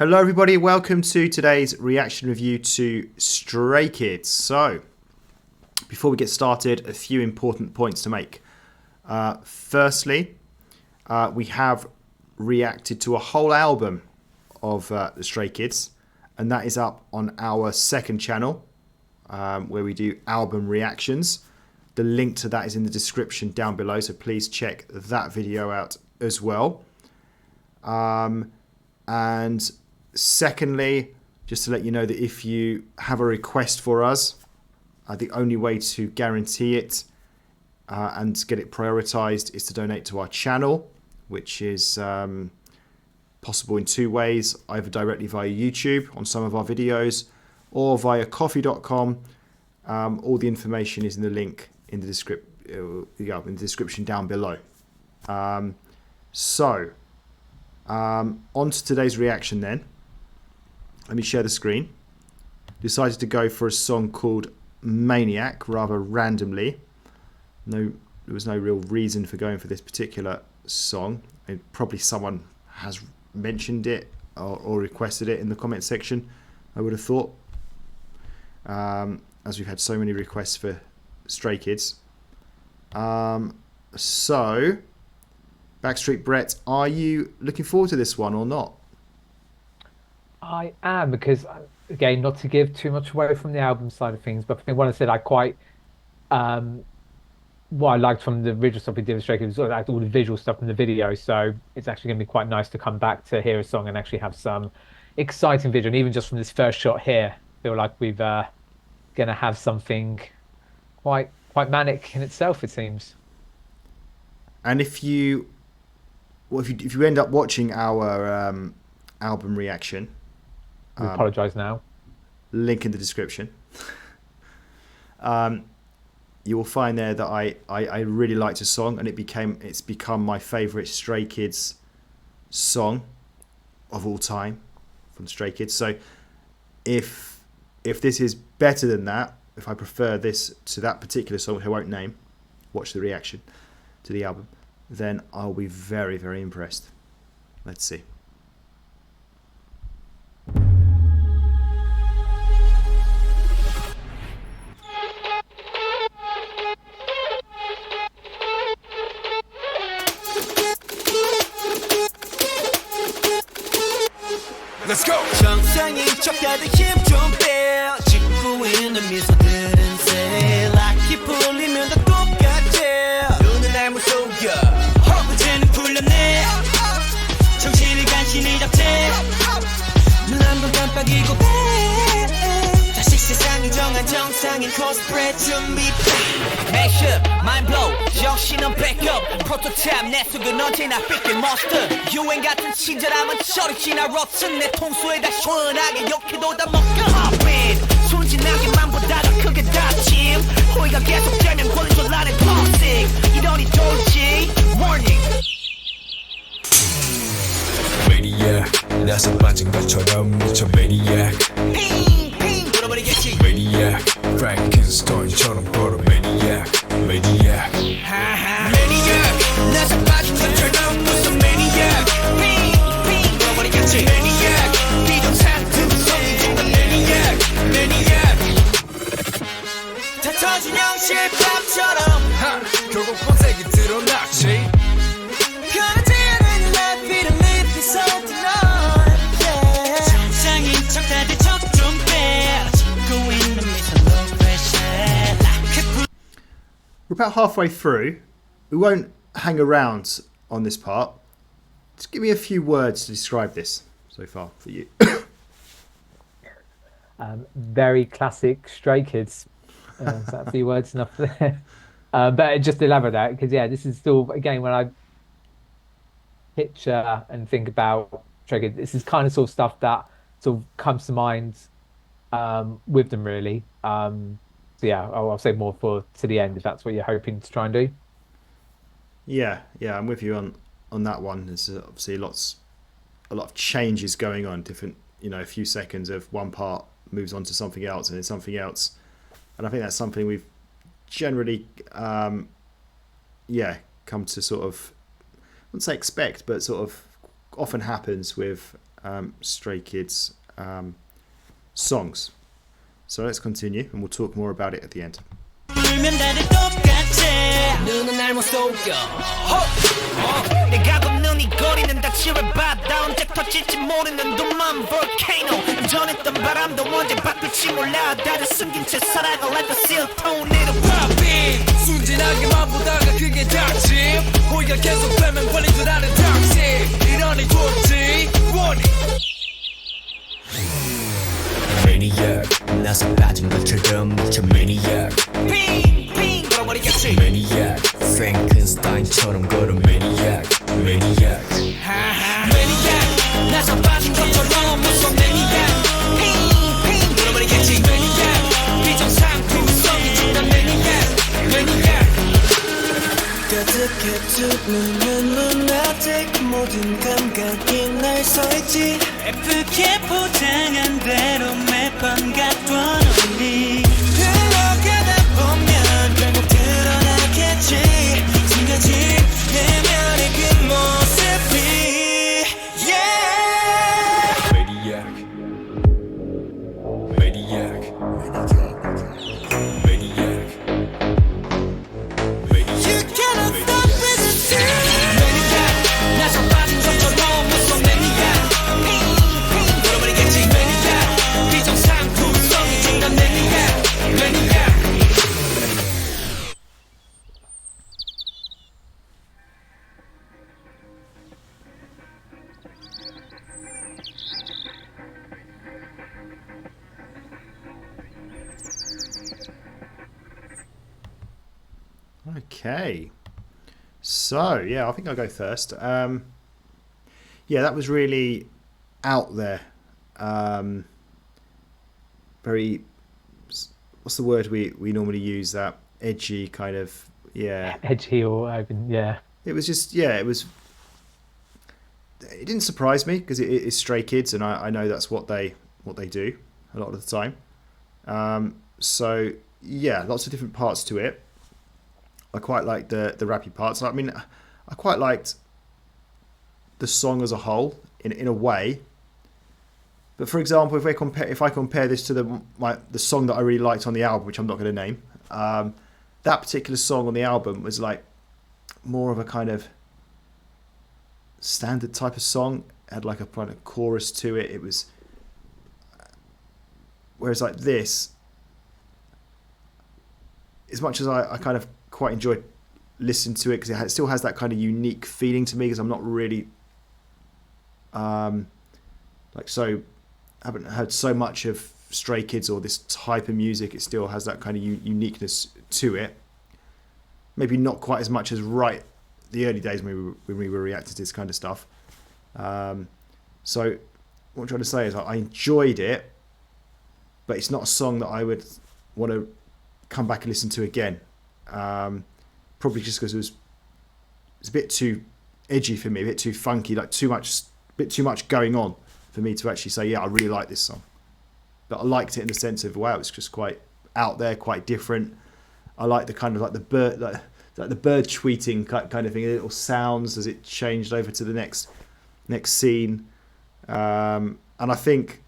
Hello everybody, welcome to today's reaction review to Stray Kids. So, before we get started, a few important points to make. Firstly, we have reacted to a whole album of the Stray Kids, and that is up on our second channel, where we do album reactions. The link to that is in the description down below, so please check that video out as well. And secondly, just to let you know that if you have a request for us, the only way to guarantee it and get it prioritized is to donate to our channel, which is possible in two ways, either directly via YouTube on some of our videos or via coffee.com. All the information is in the link in the description down below. On to today's reaction then. Let me share the screen. Decided to go for a song called Maniac rather randomly. There was no real reason for going for this particular song. Probably someone has mentioned it or requested it in the comment section, I would have thought. As we've had so many requests for Stray Kids. So, Backstreet Brett, are you looking forward to this one or not? I am, because again, not to give too much away from the album side of things, but I think what I said, I quite what I liked from the original stuff we did with Stray Kids was all the visual stuff in the video. So it's actually going to be quite nice to come back to hear a song and actually have some exciting video. And even just from this first shot here, I feel like we've going to have something quite manic in itself, it seems. And if you end up watching our album reaction, We apologise now. Link in the description. You will find there that I really liked a song, and it's become my favourite Stray Kids song of all time from Stray Kids. So if this is better than that, if I prefer this to that particular song, which I won't name, watch the reaction to the album, then I'll be very, very impressed. Let's see. Let's go. 정상인 척하듯 힘좀 빼. 짓고 있는 미소들은 새. 락이 풀리면 다 똑같아. 눈은 날 무서워. 허브제는 풀렸네. 정신을 간신히 잡채. 눈 한 번 깜빡이고 빼. 다시 세상이 정한 정상인 코스프레 준비. Mashup, mind blow, 정신은 backup. 프로토타입 내 속은 언제나 삐끗 monster. 유행 같은 친절함은 저리 지나 rotten. 내 통수에 다 시원하게 욕해도 다 먹겨. Pop in, 순진하게만 보다 더 크게 다짐. 호의가 계속되면 권리존란의 toxic. 이러니 돌지, warning. Maniac, 나서 빠진 것처럼 미쳐 Maniac. 핑핑 돌아버리겠지. Maniac, Frankenstein처럼 걸어 Maniac. Maniac. Maniac, 나서 빠진 것처럼 무슨 Maniac. 핑핑 돌아버리겠지. Maniac, 비정상 틈속이 중간 Maniac. Maniac. 다 터진 형실밥처럼 결국 본색이 드러났지. 편하지 않은 life, it'll leave me so tonight. 정상인 척하듯 척좀 빼. 짓고 있는 미소 low pressure. We're about halfway through. We won't hang around on this part. Just give me a few words to describe this so far for you. Very classic Stray Kids. Is that a few words enough there? But just to elaborate that, because yeah, this is still, again, when I picture and think about Stray Kids, this is kind of sort of stuff that sort of comes to mind with them, really. So yeah, I'll say more to the end if that's what you're hoping to try and do. Yeah, I'm with you on that one. There's obviously a lot of changes going on. Different, a few seconds of one part moves on to something else, and then something else. And I think that's something we've generally, come to sort of, I wouldn't say expect, but sort of often happens with Stray Kids songs. So let's continue, and we'll talk more about it at the end. 울면 다들 똑같지 눈은 날 못 속여 내가 걷는 이 거리는 다 치열받아 언제 터질지 모르는 도만 볼케이노 전했던 바람도 언제 바뀔지 몰라 다들 숨긴 채 살아가 like a seal tone Popping 순진하게만 보다가 그게 닥침 호의가 계속되면 걸린 줄 아는 닥침 이러니 좋지 원이 Maniac 나서 빠진 것처럼 미쳐 Maniac 빙빙 돌아버리겠지 Maniac Frankenstein처럼 걸어 Maniac Maniac Maniac 나서 빠진 것처럼 무서운 Maniac 빙빙 돌아버리겠지 Maniac 비정상품성이 중단 Maniac Maniac 가득해 두 눈은 lunatic 모든 감각이 날 서있지 예쁘게 포장한 대로 매번 갖던 우리 흘러가다 보면 결국 드러나겠지 숨겨진 내면의 그 모습이 yeah Maniac Maniac Maniac You cannot stop this Maniac 나서 빠진 것처럼 무서운 Maniac 핑핑 돌아버리겠지 Maniac 비정상품성이 중단 Maniac Maniac Okay. So, yeah, I think I'll go first. Yeah, that was really out there. Very, what's the word we normally use? That edgy kind of, yeah. Edgy or open, yeah. It was just, yeah, it didn't surprise me because it is Stray Kids, and I know that's what they do a lot of the time. So, yeah, lots of different parts to it. I quite liked the rappy parts. I mean, I quite liked the song as a whole in a way. But for example, if I compare this to the song that I really liked on the album, which I'm not going to name, that particular song on the album was like more of a kind of standard type of song. It had like a kind of chorus to it. It was, whereas like this, as much as I kind of quite enjoyed listening to it because it still has that kind of unique feeling to me because I'm not really haven't heard so much of Stray Kids or this type of music. It still has that kind of uniqueness to it. Maybe not quite as much as the early days when we were reacting to this kind of stuff. So what I'm trying to say is I enjoyed it, but it's not a song that I would want to come back and listen to again. Probably just because it's a bit too edgy for me, a bit too funky, like bit too much going on for me to actually say, yeah, I really like this song. But I liked it in the sense of, wow, it's just quite out there, quite different. I like the kind of like the bird, like the bird tweeting kind of thing, little sounds as it changed over to the next scene. And I think,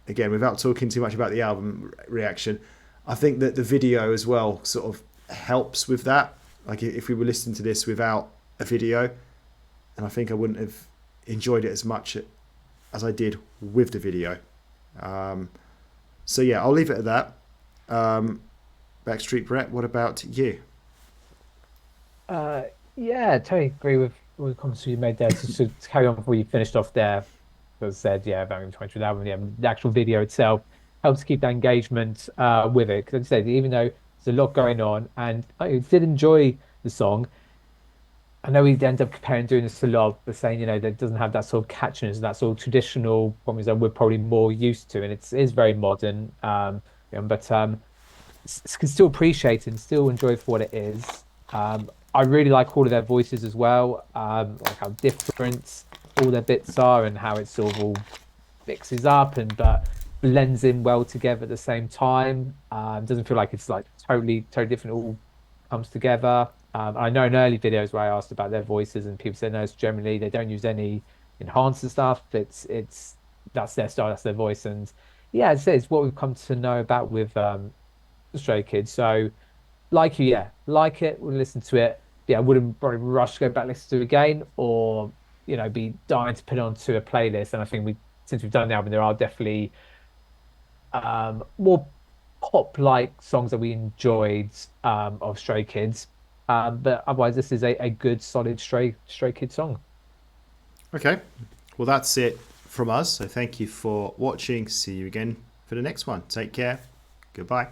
again, without talking too much about the album reaction, I think that the video as well sort of helps with that. Like if we were listening to this without a video, and I think I wouldn't have enjoyed it as much as I did with the video. So yeah, I'll leave it at that. Backstreet Brett, what about you? Yeah, totally agree with all the comments you made there. To carry on before you finished off there, as I said, yeah, about 20 album, yeah, the actual video itself helps keep that engagement with it. Because as I said, even though there's a lot going on, and I did enjoy the song, I know we end up doing this a lot, but saying, that it doesn't have that sort of catchiness, that sort of traditional problems that we're probably more used to, and it is very modern. But can still appreciate it and still enjoy it for what it is. I really like all of their voices as well, like how different all their bits are and how it sort of all mixes up but blends in well together at the same time. Doesn't feel like it's like totally different. It all comes together. I know in early videos where I asked about their voices and people said no, it's generally they don't use any enhance the stuff. It's that's their style, that's their voice, and yeah, it's what we've come to know about with Stray Kids. So like you, yeah, like it, we'll listen to it. Yeah, I wouldn't probably rush to go back and listen to it again, or be dying to put it onto a playlist. And I think since we've done the album, there are definitely more pop-like songs that we enjoyed of Stray Kids. But otherwise, this is a good, solid Stray Kids song. Okay, well that's it from us. So thank you for watching. See you again for the next one. Take care. Goodbye.